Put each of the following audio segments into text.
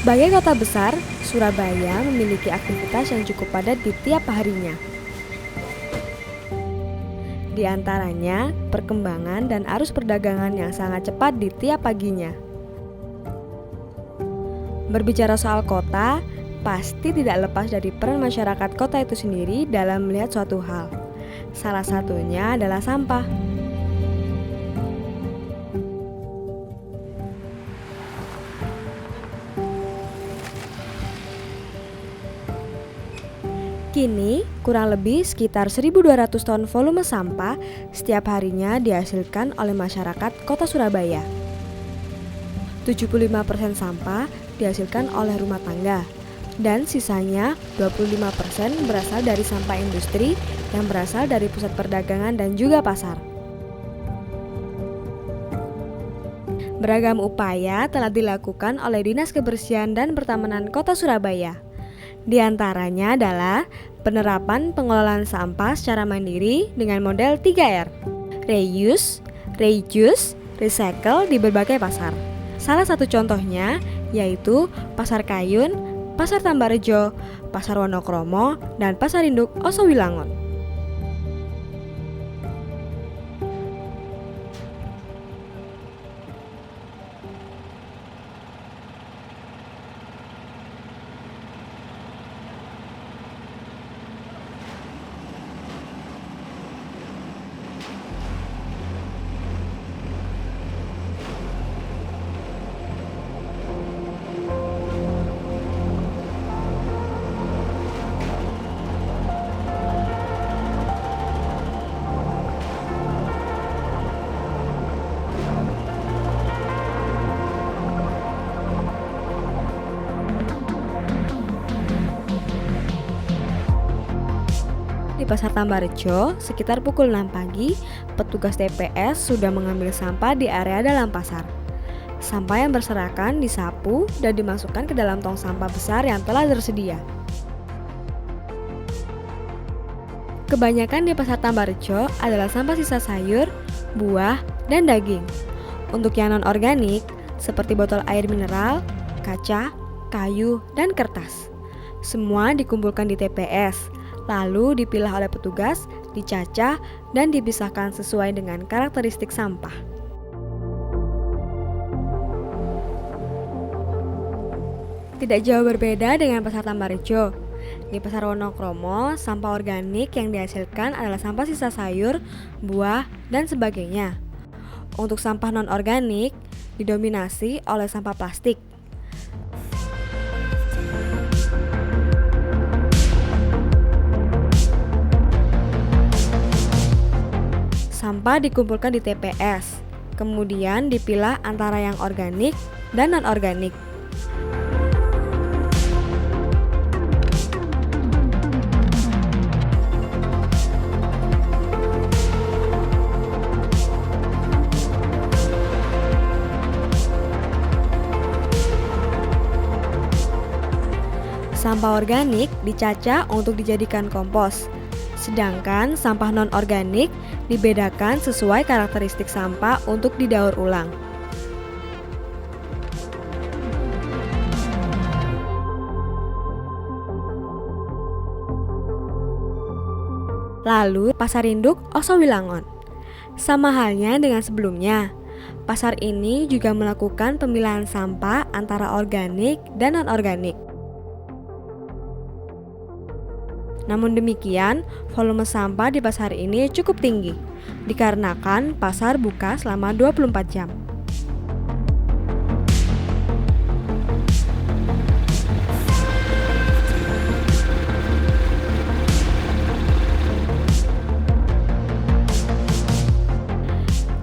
Sebagai kota besar, Surabaya memiliki aktivitas yang cukup padat di tiap harinya. Di antaranya, perkembangan dan arus perdagangan yang sangat cepat di tiap paginya. Berbicara soal kota, pasti tidak lepas dari peran masyarakat kota itu sendiri dalam melihat suatu hal. Salah satunya adalah sampah. Kini, kurang lebih sekitar 1.200 ton volume sampah setiap harinya dihasilkan oleh masyarakat kota Surabaya. 75% sampah dihasilkan oleh rumah tangga, dan sisanya 25% berasal dari sampah industri yang berasal dari pusat perdagangan dan juga pasar. Beragam upaya telah dilakukan oleh Dinas Kebersihan dan Pertamanan Kota Surabaya. Di antaranya adalah penerapan pengelolaan sampah secara mandiri dengan model 3R, reuse, reduce, recycle di berbagai pasar. Salah satu contohnya yaitu Pasar Kayun, Pasar Tambarrejo, Pasar Wonokromo, dan Pasar Induk Osowilangun. Di Pasar Tambarrejo, sekitar pukul 6 pagi, petugas TPS sudah mengambil sampah di area dalam pasar. Sampah yang berserakan disapu dan dimasukkan ke dalam tong sampah besar yang telah tersedia. Kebanyakan di Pasar Tambarrejo adalah sampah sisa sayur, buah, dan daging. Untuk yang non-organik, seperti botol air mineral, kaca, kayu, dan kertas. Semua dikumpulkan di TPS, lalu dipilah oleh petugas, dicacah, dan dipisahkan sesuai dengan karakteristik sampah. Tidak jauh berbeda dengan Pasar Tambarrejo. Di Pasar Wonokromo, sampah organik yang dihasilkan adalah sampah sisa sayur, buah, dan sebagainya. Untuk sampah non-organik, didominasi oleh sampah plastik. Sampah dikumpulkan di TPS, kemudian dipilah antara yang organik dan non-organik. Sampah organik dicacah untuk dijadikan kompos. Sedangkan sampah non-organik dibedakan sesuai karakteristik sampah untuk didaur ulang. Lalu, Pasar Induk Osowilangun. Sama halnya dengan sebelumnya, pasar ini juga melakukan pemilahan sampah antara organik dan non-organik. Namun demikian, volume sampah di pasar ini cukup tinggi, dikarenakan pasar buka selama 24 jam.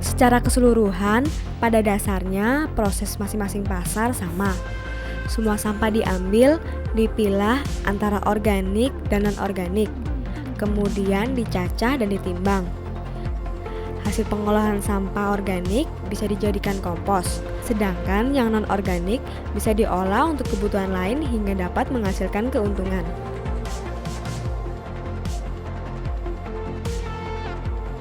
Secara keseluruhan, pada dasarnya proses masing-masing pasar sama. Semua sampah diambil, dipilah antara organik dan non-organik, kemudian dicacah dan ditimbang. Hasil pengolahan sampah organik bisa dijadikan kompos, sedangkan yang non-organik bisa diolah untuk kebutuhan lain hingga dapat menghasilkan keuntungan.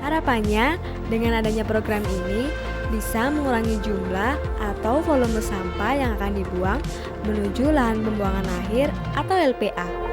Harapannya, dengan adanya program ini, bisa mengurangi jumlah atau volume sampah yang akan dibuang menuju lahan pembuangan akhir atau LPA.